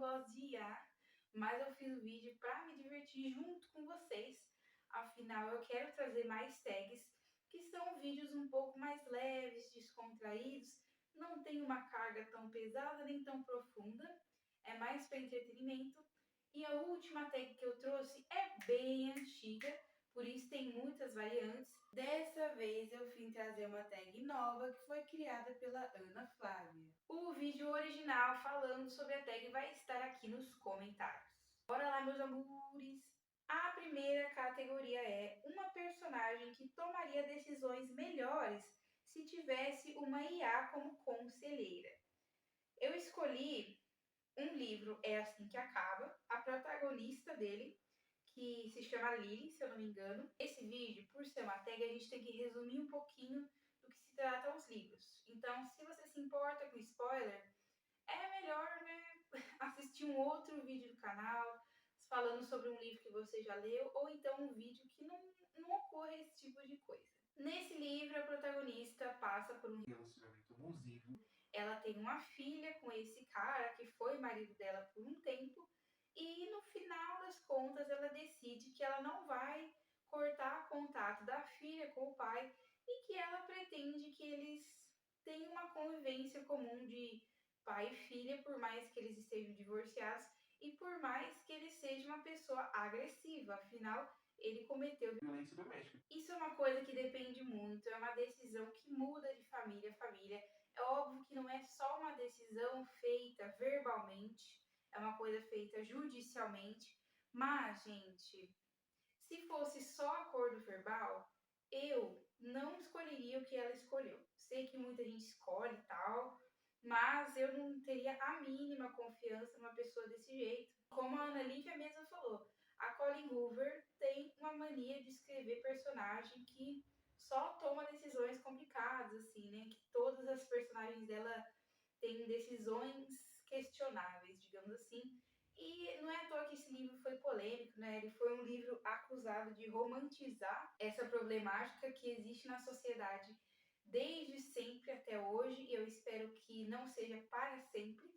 gosto de IA, mas eu fiz o vídeo para me divertir junto com vocês. Afinal, eu quero trazer mais tags, que são vídeos um pouco mais leves, descontraídos, não tem uma carga tão pesada nem tão profunda, é mais para entretenimento. E a última tag que eu trouxe é bem antiga, por isso tem muitas variantes. Dessa vez eu vim trazer uma tag nova que foi criada pela Ana Flávia. O vídeo original falando sobre a tag vai estar aqui nos comentários. Bora lá, meus amores! A primeira categoria é uma personagem que tomaria decisões melhores se tivesse uma IA como conselheira. Eu escolhi um livro, É Assim Que Acaba, a protagonista dele, que se chama Lily, se eu não me engano. Esse vídeo, por ser uma tag, a gente tem que resumir um pouquinho do que se trata os livros. Então, se você se importa com spoiler, é melhor, né, assistir um outro vídeo do canal falando sobre um livro que você já leu, ou então um vídeo que não ocorra esse tipo de coisa. Nesse livro, a protagonista passa por um relacionamento abusivo. Ela tem uma filha com esse cara que foi marido dela por um tempo, e no final das contas ela decide que ela não vai cortar contato da filha com o pai e que ela pretende que eles tenham uma convivência comum de pai e filha, por mais que eles estejam divorciados e por mais que ele seja uma pessoa agressiva, afinal ele cometeu violência doméstica. Isso é uma coisa que depende muito, é uma decisão que muda de família a família. É óbvio que não é só uma decisão feita verbalmente, é uma coisa feita judicialmente, mas, gente, se fosse só acordo verbal, eu não escolheria o que ela escolheu. Sei que muita gente escolhe e tal, mas eu não teria a mínima confiança numa pessoa desse jeito. Como a Ana Lívia mesma falou, a Colleen Hoover tem uma mania de escrever personagem que só toma decisões complicadas, assim, né? Que todas as personagens dela têm decisões questionáveis, digamos assim. E não é à toa que esse livro foi polêmico, né? Ele foi um livro acusado de romantizar essa problemática que existe na sociedade desde sempre até hoje, e eu espero que não seja para sempre,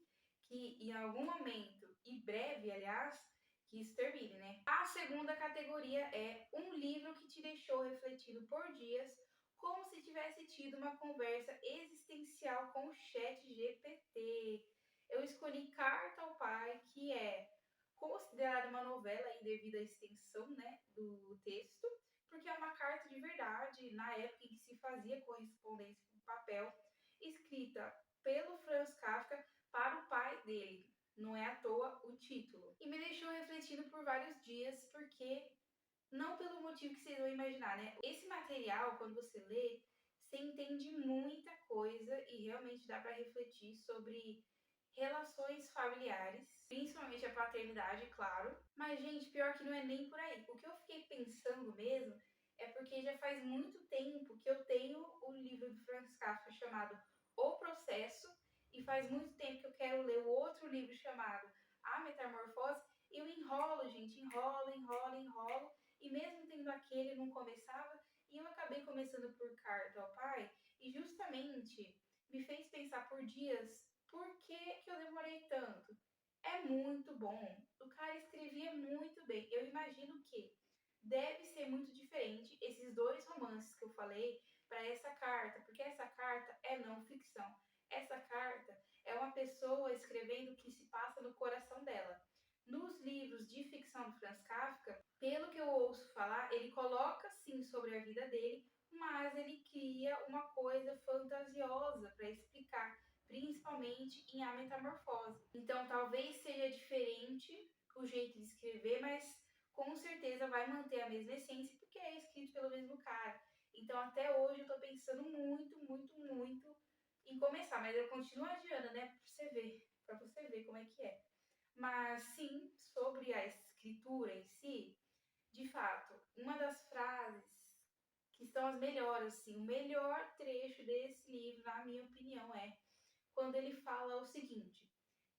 que em algum momento, e breve, aliás, que isso termine, né? A segunda categoria é um livro que te deixou refletindo por dias, como se tivesse tido uma conversa existencial com o chat GPT. Eu escolhi Carta ao Pai, que é considerada uma novela aí devido à extensão, né, do texto, porque é uma carta de verdade, na época em que se fazia correspondência por papel, escrita pelo Franz Kafka para o pai dele. Não é à toa o título. E me deixou refletindo por vários dias, porque não pelo motivo que vocês vão imaginar, né? Esse material, quando você lê, você entende muita coisa e realmente dá para refletir sobre relações familiares, principalmente a paternidade, claro. Mas, gente, pior que não é nem por aí. O que eu fiquei pensando mesmo é porque já faz muito tempo que eu tenho o livro do Franz Kafka chamado O Processo, e faz muito tempo que eu quero ler o outro livro chamado A Metamorfose, e eu enrolo, gente, enrolo, e mesmo tendo aquele, não começava, e eu acabei começando por Carta ao Pai, e justamente me fez pensar por dias por que, que eu demorei tanto. É muito bom. O cara escrevia muito bem. Eu imagino que deve ser muito diferente esses dois romances que eu falei para essa carta, porque essa carta é não ficção. Essa carta é uma pessoa escrevendo o que se passa no coração dela. Nos livros de ficção do Franz Kafka, pelo que eu ouço falar, ele coloca sim sobre a vida dele, mas ele cria uma coisa fantasiosa para explicar, principalmente em A Metamorfose. Então talvez seja diferente o jeito de escrever, mas com certeza vai manter a mesma essência, porque é escrito pelo mesmo cara. Então até hoje eu tô pensando muito em começar, mas eu continuo adiando, né, para você ver como é que é. Mas sim, sobre a escritura em si, de fato, uma das frases que estão as melhores, assim, o melhor trecho desse livro, na minha opinião, é quando ele fala o seguinte,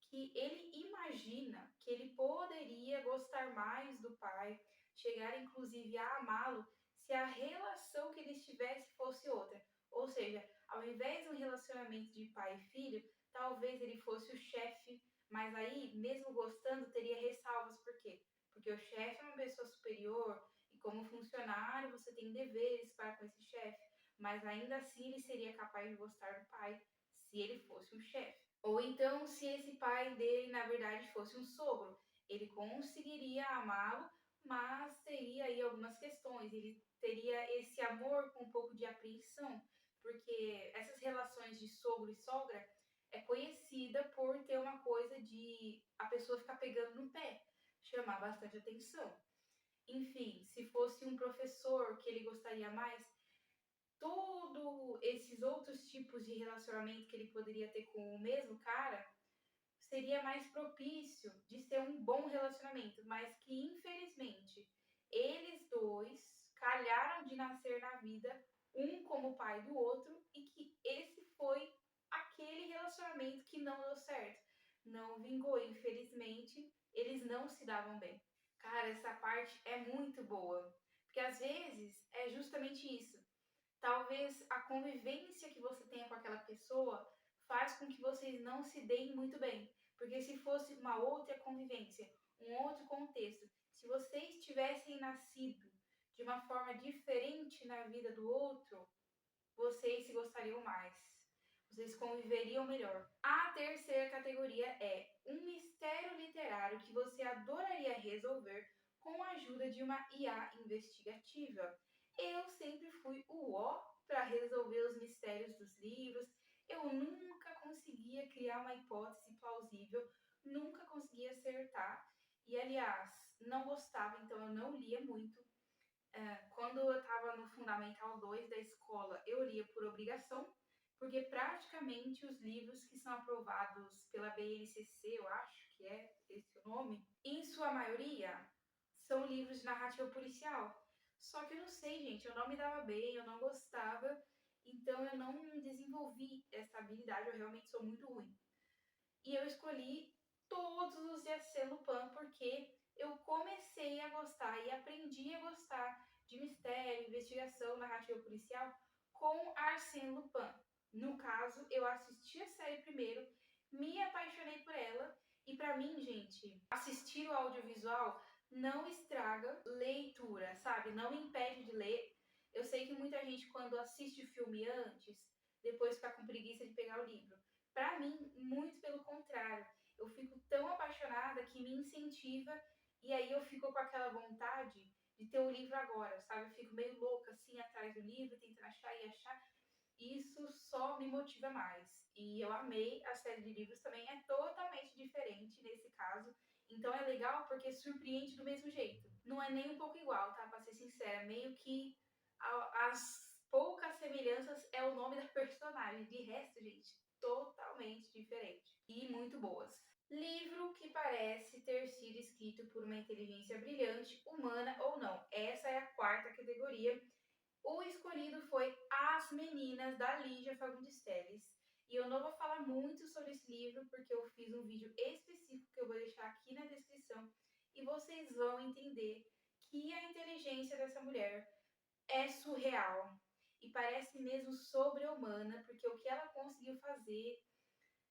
que ele imagina que ele poderia gostar mais do pai, chegar inclusive a amá-lo, se a relação que eles tivessem fosse outra. Ou seja, ao invés de um relacionamento de pai e filho, talvez ele fosse o chefe Mas aí, mesmo gostando, teria ressalvas. Por quê? Porque o chefe é uma pessoa superior e como funcionário você tem deveres para com esse chefe. Mas ainda assim ele seria capaz de gostar do pai se ele fosse um chefe. Ou então, se esse pai dele, na verdade, fosse um sogro, ele conseguiria amá-lo, mas teria aí algumas questões. Ele teria esse amor com um pouco de apreensão, porque essas relações de sogro e sogra é conhecida por ter uma coisa de a pessoa ficar pegando no pé, chamar bastante atenção. Enfim, se fosse um professor que ele gostaria mais, todos esses outros tipos de relacionamento que ele poderia ter com o mesmo cara seria mais propício de ser um bom relacionamento, mas que infelizmente eles dois calharam de nascer na vida, um como pai do outro, e que esse foi aquele relacionamento que não deu certo, não vingou, infelizmente, eles não se davam bem. Cara, essa parte é muito boa, porque às vezes é justamente isso. Talvez a convivência que você tenha com aquela pessoa faz com que vocês não se deem muito bem. Porque se fosse uma outra convivência, um outro contexto, se vocês tivessem nascido de uma forma diferente na vida do outro, vocês se gostariam mais. Vocês conviveriam melhor. A terceira categoria é um mistério literário que você adoraria resolver com a ajuda de uma IA investigativa. Eu sempre fui o ó para resolver os mistérios dos livros. Eu nunca conseguia criar uma hipótese plausível, nunca conseguia acertar. E, aliás, não gostava, então eu não lia muito. Quando eu estava no Fundamental 2 da escola, eu lia por obrigação, porque praticamente os livros que são aprovados pela BNCC, eu acho que é esse o nome, em sua maioria são livros de narrativa policial. Só que eu não sei, gente, eu não me dava bem, eu não gostava, então eu não desenvolvi essa habilidade, eu realmente sou muito ruim. E eu escolhi todos os de Arsène Lupin porque eu comecei a gostar e aprendi a gostar de mistério, investigação, narrativa policial com Arsène Lupin. No caso, eu assisti a série primeiro, me apaixonei por ela e para mim, gente, assistir o audiovisual não estraga leitura, sabe? Não impede de ler. Eu sei que muita gente quando assiste o filme antes, depois fica com preguiça de pegar o livro. Para mim, muito pelo contrário. Eu fico tão apaixonada que me incentiva e aí eu fico com aquela vontade de ter o livro agora, sabe? Eu fico meio louca assim atrás do livro, tentando achar e achar. Isso só me motiva mais. E eu amei a série de livros também, é totalmente diferente nesse caso. Então é legal porque surpreende do mesmo jeito. Não é nem um pouco igual, tá? Pra ser sincera, meio que as poucas semelhanças é o nome da personagem. De resto, gente, totalmente diferente. E muito boas. Livro que parece ter sido escrito por uma inteligência brilhante, humana ou não. Essa é a quarta categoria. O escolhido foi As Meninas, da Lígia Fagundes Telles. E eu não vou falar muito sobre esse livro, porque eu fiz um vídeo específico que eu vou deixar aqui na descrição. E vocês vão entender que a inteligência dessa mulher é surreal. E parece mesmo sobre-humana, porque o que ela conseguiu fazer,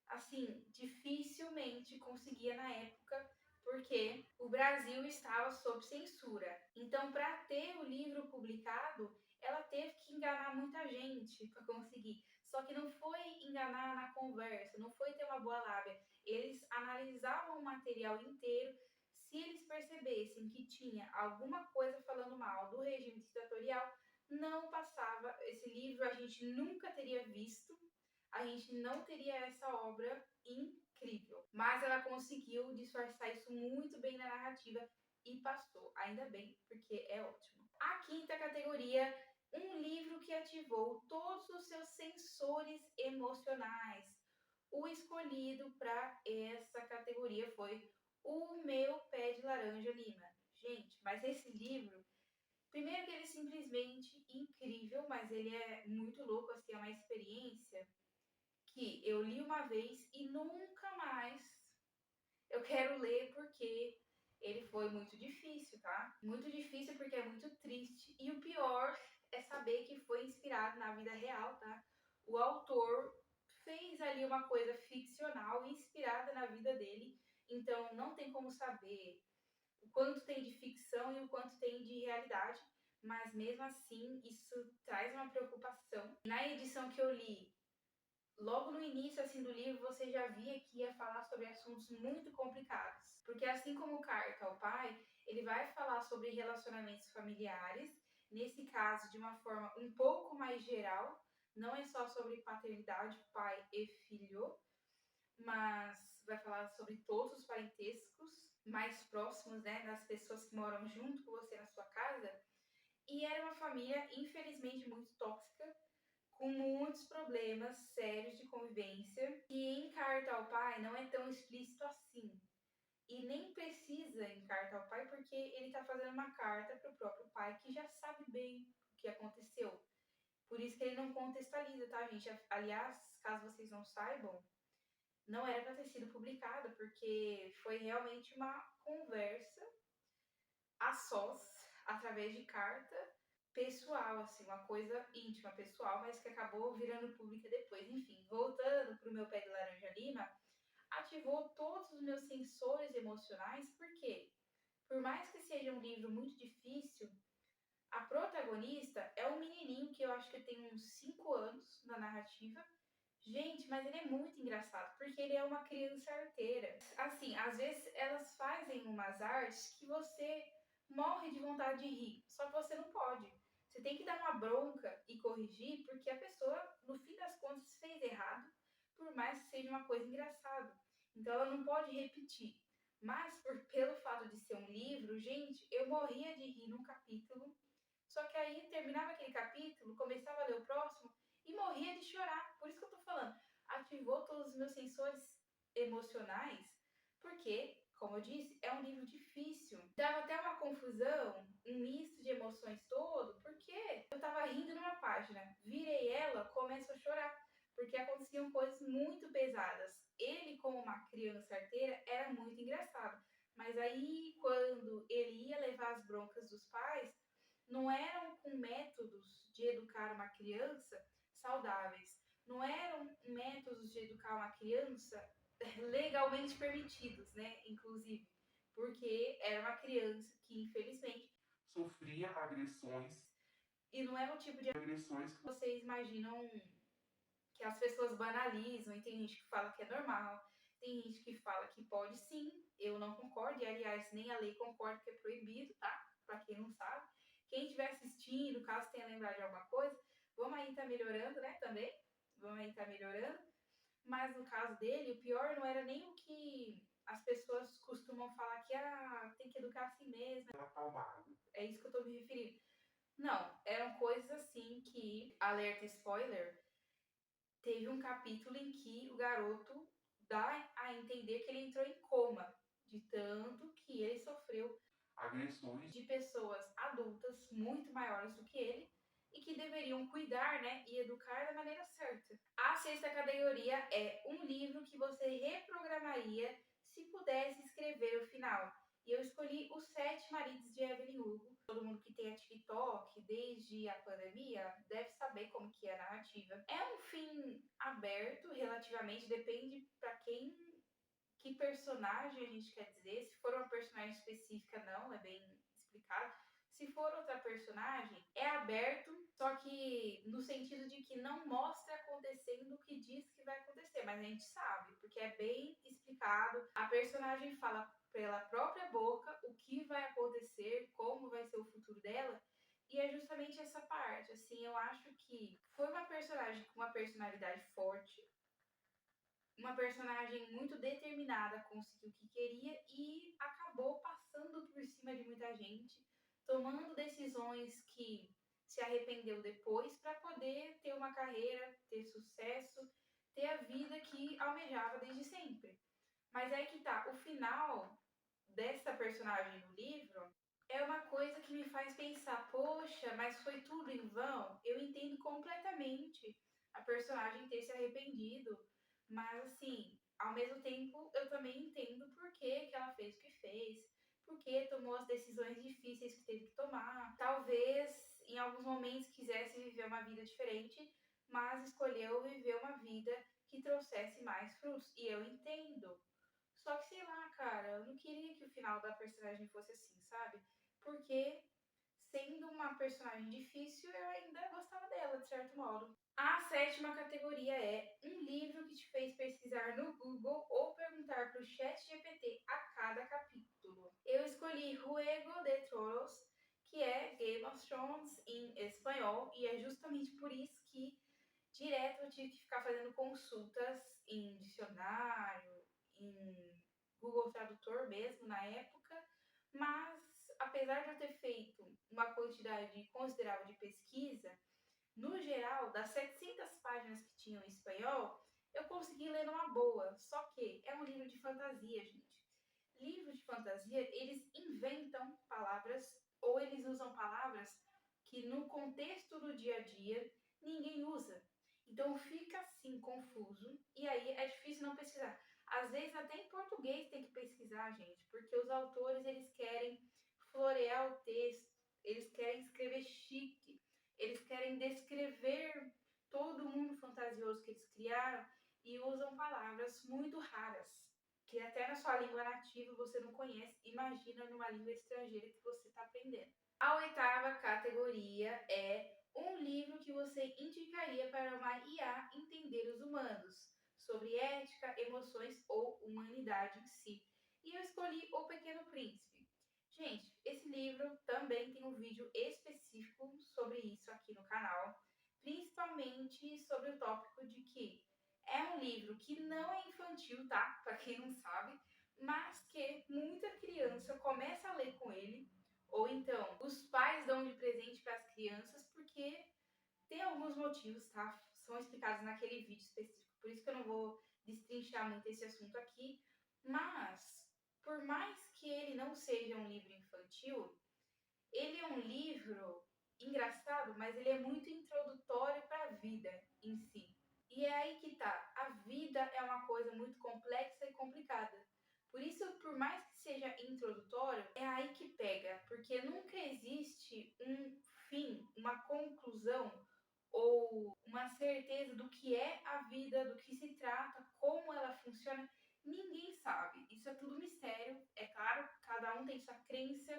assim, dificilmente conseguia na época, porque o Brasil estava sob censura. Então, para ter o livro publicado, ela teve que enganar muita gente para conseguir. Só que não foi enganar na conversa, não foi ter uma boa lábia. Eles analisavam o material inteiro. Se eles percebessem que tinha alguma coisa falando mal do regime ditatorial, não passava. Esse livro a gente nunca teria visto, a gente não teria essa obra incrível. Mas ela conseguiu disfarçar isso muito bem na narrativa e passou. Ainda bem, porque é ótimo. A quinta categoria, um livro que ativou todos os seus sensores emocionais. O escolhido para essa categoria foi O Meu Pé de Laranja Lima. Gente, mas esse livro, primeiro que ele é simplesmente incrível, mas ele é muito louco, assim, é uma experiência que eu li uma vez e nunca mais eu quero ler porque ele foi muito difícil, tá? Muito difícil porque é muito triste. E o pior é saber que foi inspirado na vida real, tá? O autor fez ali uma coisa ficcional inspirada na vida dele, então não tem como saber o quanto tem de ficção e o quanto tem de realidade, mas mesmo assim isso traz uma preocupação. Na edição que eu li, logo no início assim do livro, você já via que ia falar sobre assuntos muito complicados, porque assim como Carta ao Pai, ele vai falar sobre relacionamentos familiares, nesse caso de uma forma um pouco mais geral, não é só sobre paternidade, pai e filho, mas vai falar sobre todos os parentescos mais próximos, né, das pessoas que moram junto com você na sua casa. E era uma família, infelizmente, muito tóxica, com muitos problemas sérios de convivência, que em Carta ao Pai não é tão explícito assim. E nem precisa em Carta ao Pai, porque ele está fazendo uma carta para o próprio pai, que já sabe bem o que aconteceu. Por isso que ele não contextualiza, tá, gente? Aliás, caso vocês não saibam, não era para ter sido publicada, porque foi realmente uma conversa a sós, através de carta pessoal, assim, uma coisa íntima, pessoal, mas que acabou virando pública depois. Enfim, voltando para o meu pé de laranja lima, ativou todos os meus sensores emocionais, porque, por mais que seja um livro muito difícil, a protagonista é um menininho que eu acho que tem uns 5 anos na narrativa. Gente, mas ele é muito engraçado, porque ele é uma criança arteira. Assim, às vezes elas fazem umas artes que você morre de vontade de rir, só que você não pode. Você tem que dar uma bronca e corrigir, porque a pessoa, no fim das contas, fez errado, por mais que seja uma coisa engraçada. Então ela não pode repetir. Mas pelo fato de ser um livro, gente, eu morria de rir num capítulo. Só que aí terminava aquele capítulo, começava a ler o próximo e morria de chorar. Por isso que eu tô falando, ativou todos os meus sensores emocionais, porque, como eu disse, é um livro difícil. Dava até uma confusão, um misto de emoções todo, porque eu tava rindo numa página, virei ela, começo a chorar, porque aconteciam coisas muito pesadas. Ele, como uma criança arteira, era muito engraçado. Mas aí, quando ele ia levar as broncas dos pais, não eram com métodos de educar uma criança saudáveis, não eram métodos de educar uma criança legalmente permitidos, né? Inclusive, porque era uma criança que, infelizmente, sofria agressões e não é o tipo de agressões que vocês imaginam que as pessoas banalizam, e tem gente que fala que é normal, tem gente que fala que pode sim, eu não concordo, e aliás, nem a lei concorda que é proibido, tá? Pra quem não sabe. Quem estiver assistindo, caso tenha lembrado de alguma coisa, vamos aí tá melhorando, né, também, vamos aí tá melhorando, mas no caso dele, o pior não era nem o que as pessoas costumam falar que tem que educar assim mesmo, é isso que eu tô me referindo. Não, eram coisas assim que, alerta spoiler, teve um capítulo em que o garoto dá a entender que ele entrou em coma, de tanto que ele sofreu agressões de pessoas adultas muito maiores do que ele e que deveriam cuidar, né, e educar da maneira certa. A sexta categoria é um livro que você reprogramaria se pudesse escrever o final. E eu escolhi Os Sete Maridos de Evelyn Hugo. Todo mundo que tem a TikTok desde a pandemia deve saber como que é a narrativa. É um fim aberto, relativamente, depende para quem, que personagem a gente quer dizer. Se for uma personagem específica, não, é bem explicado. Se for outra personagem, é aberto, só que no sentido de que não mostra acontecendo o que diz que vai acontecer, mas a gente sabe, porque é bem explicado. A personagem fala pela própria boca o que vai acontecer, como vai ser o futuro dela, e é justamente essa parte. Assim, eu acho que foi uma personagem com uma personalidade forte, uma personagem muito determinada a conseguir o que queria e acabou passando por cima de muita gente, tomando decisões que se arrependeu depois para poder ter uma carreira, ter sucesso, ter a vida que almejava desde sempre. Mas é que tá, o final dessa personagem no livro é uma coisa que me faz pensar, poxa, mas foi tudo em vão? Eu entendo completamente a personagem ter se arrependido, mas assim, ao mesmo tempo eu também entendo por que ela fez o que fez, por que tomou as decisões difíceis que teve que tomar. Talvez em alguns momentos quisesse viver uma vida diferente, mas escolheu viver uma vida que trouxesse mais frutos. E eu entendo. Só que sei lá, cara, eu não queria que o final da personagem fosse assim, sabe? Porque sendo uma personagem difícil, eu ainda gostava dela, de certo modo. A sétima categoria é um livro que te fez pesquisar no Google ou perguntar para o chat GPT a cada capítulo. Eu escolhi Juego de Tronos, que é Game of Thrones em espanhol, e é justamente por isso que direto eu tive que ficar fazendo consultas em dicionário, em Google Tradutor mesmo na época, mas apesar de eu ter feito uma quantidade considerável de pesquisa, no geral, das 700 páginas que tinham em espanhol, eu consegui ler numa boa. Só que é um livro de fantasia, gente. Livros de fantasia, eles inventam palavras ou eles usam palavras que no contexto do dia a dia ninguém usa. Então fica assim confuso e aí é difícil não pesquisar. Às vezes até em português tem que pesquisar, gente, porque os autores eles querem florear o texto, eles querem escrever chique, eles querem descrever todo o mundo fantasioso que eles criaram e usam palavras muito raras, que até na sua língua nativa você não conhece, imagina numa língua estrangeira que você está aprendendo. A oitava categoria é um livro que você indicaria para uma IA entender os humanos, sobre ética, emoções ou humanidade em si. E eu escolhi O Pequeno Príncipe. Gente, esse livro também tem um vídeo específico sobre isso aqui no canal, principalmente sobre o tópico de que é um livro que não é infantil, tá? Para quem não sabe, mas que muita criança começa a ler com ele, ou então os pais dão de presente para as crianças, porque tem alguns motivos, tá? São explicados naquele vídeo específico, por isso que eu não vou destrinchar muito esse assunto aqui, mas por mais que ele não seja um livro infantil, ele é um livro engraçado, mas ele é muito introdutório para a vida em si. E é aí que tá. A vida é uma coisa muito complexa e complicada. Por isso, por mais que seja introdutório, é aí que pega, porque nunca existe um fim, uma conclusão ou uma certeza do que é a vida, do que se trata, como ela funciona. Ninguém sabe. Isso é tudo mistério. É claro, cada um tem sua crença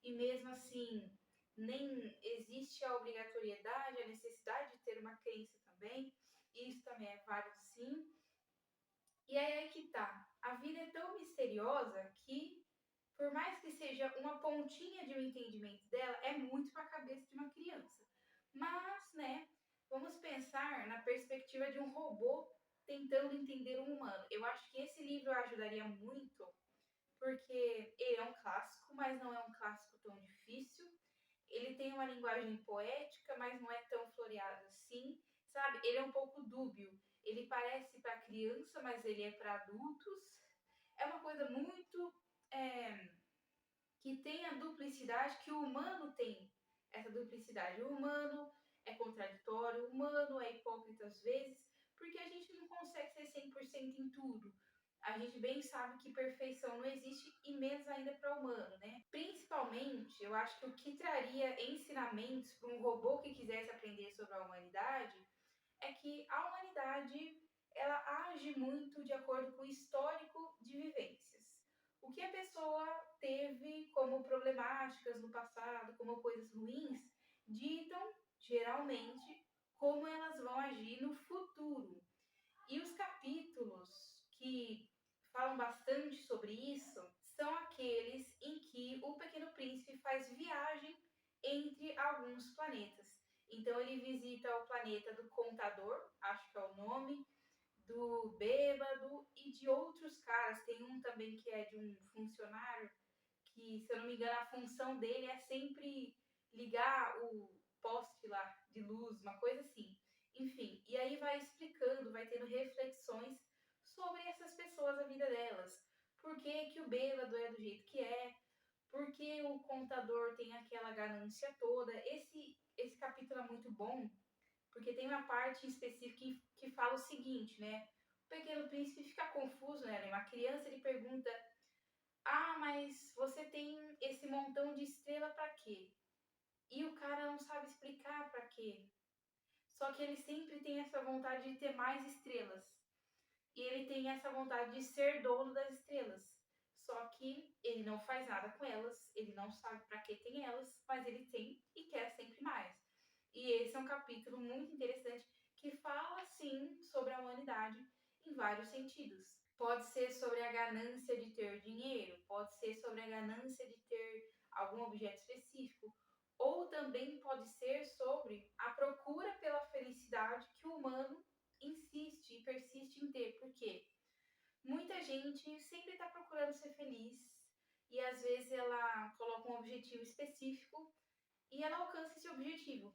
e mesmo assim nem existe a obrigatoriedade, a necessidade de ter uma crença também. Isso também é válido sim. E aí que tá. A vida é tão misteriosa que, por mais que seja uma pontinha de um entendimento dela, é muito para a cabeça de uma criança. Mas, né, vamos pensar na perspectiva de um robô tentando entender um humano. Eu acho que esse livro ajudaria muito, porque ele é um clássico, mas não é um clássico tão difícil. Ele tem uma linguagem poética, mas não é tão floreado assim, sabe? Ele é um pouco dúbio. Ele parece para criança, mas ele é para adultos. É uma coisa muito que tem a duplicidade que o humano tem. Essa duplicidade. O humano é contraditório, o humano é hipócrita às vezes, porque a gente não consegue ser 100% em tudo. A gente bem sabe que perfeição não existe e menos ainda para o humano, né? Principalmente, eu acho que o que traria ensinamentos para um robô que quisesse aprender sobre a humanidade é que a humanidade ela age muito de acordo com o histórico de vivências. O que a pessoa teve como problemáticas no passado, como coisas ruins, ditam geralmente como elas vão agir no futuro. E os capítulos que falam bastante sobre isso são aqueles em que o Pequeno Príncipe faz viagem entre alguns planetas. Então ele visita o planeta do Contador, acho que é o nome, do Bêbado e de outros caras. Tem um também que é de um funcionário que, se eu não me engano, a função dele é sempre ligar o poste lá de luz, uma coisa assim. Enfim, e aí vai explicando, vai tendo reflexões sobre essas pessoas, a vida delas. Por que, que o bêbado é do jeito que é? Por que o contador tem aquela ganância toda? Esse capítulo é muito bom, porque tem uma parte específica que fala o seguinte, né? O Pequeno Príncipe fica confuso, né? Uma criança, ele pergunta: ah, mas você tem esse montão de estrela para quê? E o cara não sabe explicar para quê. Só que ele sempre tem essa vontade de ter mais estrelas. e ele tem essa vontade de ser dono das estrelas. Só que ele não faz nada com elas, ele não sabe para que tem elas, mas ele tem e quer sempre mais. E esse é um capítulo muito interessante que fala sim sobre a humanidade em vários sentidos. Pode ser sobre a ganância de ter dinheiro, pode ser sobre a ganância de ter algum objeto específico, ou também pode ser sobre a procura pela felicidade que o humano insiste e persiste em ter. Por quê? Muita gente sempre está procurando ser feliz e às vezes ela coloca um objetivo específico e ela alcança esse objetivo.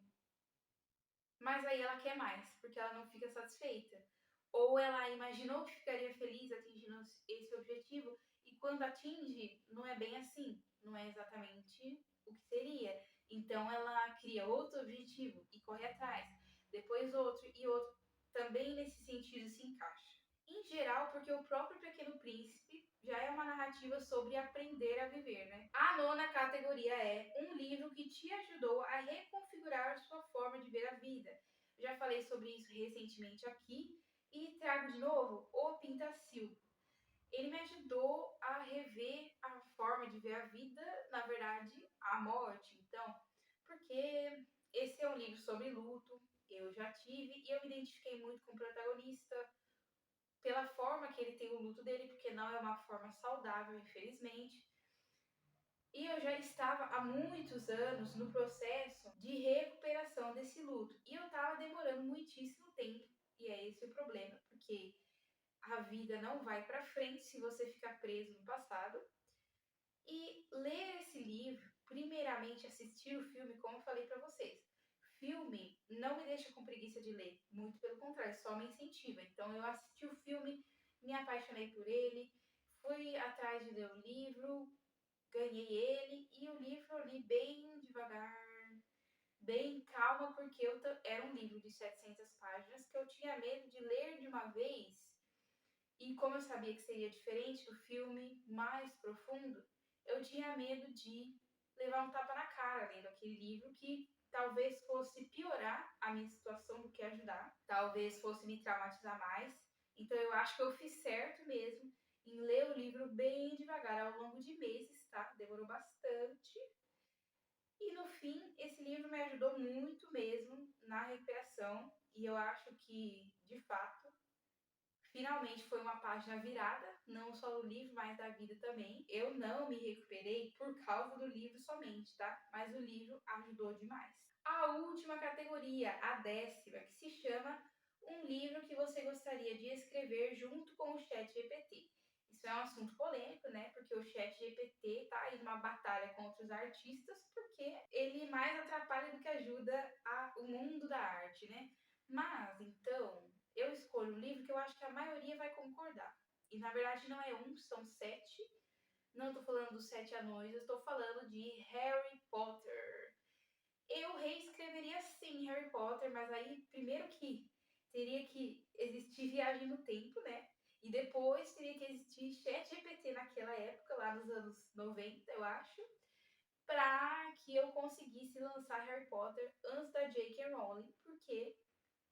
Mas aí ela quer mais, porque ela não fica satisfeita. Ou ela imaginou que ficaria feliz atingindo esse objetivo e quando atinge, não é bem assim, não é exatamente o que seria. Então ela cria outro objetivo e corre atrás, depois outro e outro. Também nesse sentido se encaixa. Em geral, porque o próprio Pequeno Príncipe já é uma narrativa sobre aprender a viver, né? A nona categoria é um livro que te ajudou a reconfigurar sua forma de ver a vida. Já falei sobre isso recentemente aqui e trago de novo O Pintacilgo. Ele me ajudou a rever a forma de ver a vida, na verdade, a morte. Então, porque esse é um livro sobre luto, eu já tive e eu me identifiquei muito com o protagonista pela forma que ele tem o luto dele, porque não é uma forma saudável, infelizmente. E eu já estava há muitos anos no processo de recuperação desse luto. E eu estava demorando muitíssimo tempo. E é esse o problema, porque a vida não vai para frente se você ficar preso no passado. E ler esse livro, primeiramente assistir o filme, como eu falei para vocês. Filme não me deixa com preguiça de ler, muito pelo contrário, só me incentiva. Então eu assisti o filme, me apaixonei por ele, fui atrás de ler o livro, ganhei ele e o livro eu li bem devagar, bem calma, porque era um livro de 700 páginas que eu tinha medo de ler de uma vez. E como eu sabia que seria diferente do filme, mais profundo, eu tinha medo de levar um tapa na cara lendo aquele livro que talvez fosse piorar a minha situação do que ajudar, talvez fosse me traumatizar mais. Então eu acho que eu fiz certo mesmo em ler o livro bem devagar ao longo de meses, tá? Demorou bastante. E no fim, esse livro me ajudou muito mesmo na recuperação e eu acho que, de fato, finalmente foi uma página virada, não só do livro, mas da vida também. Eu não me recuperei por causa do livro somente, tá? Mas o livro ajudou demais. A última categoria, a 10ª, que se chama um livro que você gostaria de escrever junto com o Chat GPT. Isso é um assunto polêmico, né? Porque o Chat GPT tá aí numa batalha contra os artistas, porque ele mais atrapalha do que ajuda o mundo da arte, né? Mas, então, eu escolho um livro que eu acho que a maioria vai concordar. E na verdade não é um, são 7. Não estou falando dos 7 anões, eu estou falando de Harry Potter. Eu reescreveria sim Harry Potter, mas aí primeiro que teria que existir viagem no tempo, né? E depois teria que existir ChatGPT naquela época, lá nos anos 90, eu acho, para que eu conseguisse lançar Harry Potter antes da J.K. Rowling, porque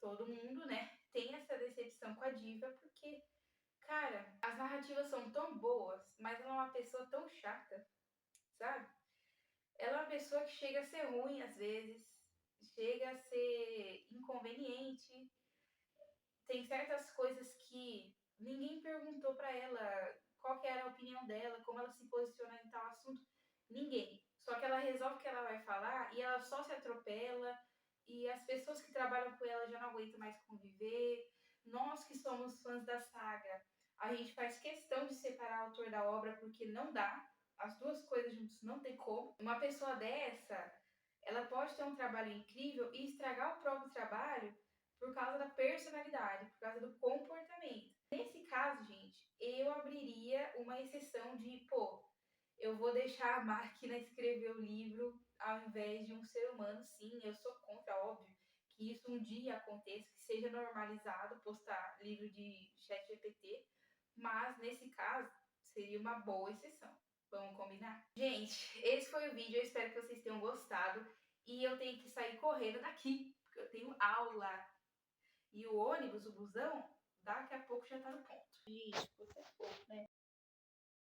todo mundo, né, tem essa decepção com a diva, porque, cara, as narrativas são tão boas, mas ela é uma pessoa tão chata, sabe? Ela é uma pessoa que chega a ser ruim às vezes, chega a ser inconveniente, tem certas coisas que ninguém perguntou pra ela qual que era a opinião dela, como ela se posiciona em tal assunto, ninguém. Só que ela resolve o que ela vai falar e ela só se atropela e as pessoas que trabalham com ela já não aguentam mais conviver. Nós que somos fãs da saga, a gente faz questão de separar o autor da obra porque não dá. As duas coisas juntas não tem como. Uma pessoa dessa, ela pode ter um trabalho incrível e estragar o próprio trabalho por causa da personalidade, por causa do comportamento. Nesse caso, gente, eu abriria uma exceção de, pô, eu vou deixar a máquina escrever o livro ao invés de um ser humano. Sim, eu sou contra, óbvio, que isso um dia aconteça, que seja normalizado postar livro de chat GPT, mas nesse caso seria uma boa exceção. Vamos combinar? Gente, esse foi o vídeo, eu espero que vocês tenham gostado e eu tenho que sair correndo daqui, porque eu tenho aula. E o ônibus, o busão, Daqui a pouco já tá no ponto. Vixe, você é fofo, né?